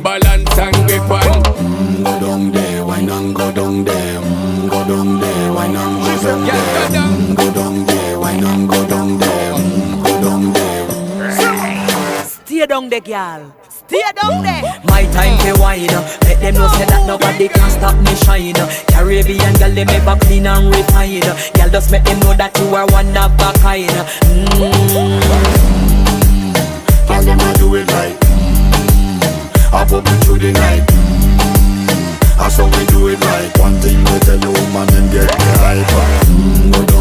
balance and grip on. Go down there, why not go down there? Go down there, why not go down there? Go down there, why not go down there? Go down there. Stay down there, girl. Stay down there. My time to wine. Let them know say that nobody can stop me shine. Caribbean girl, they make up clean and refine. Girl, just make them know that you are one of a kind. Girl, them a do it right. I pop it through the night. That's how we do it right. One thing we tell you, woman, and get the hype. Go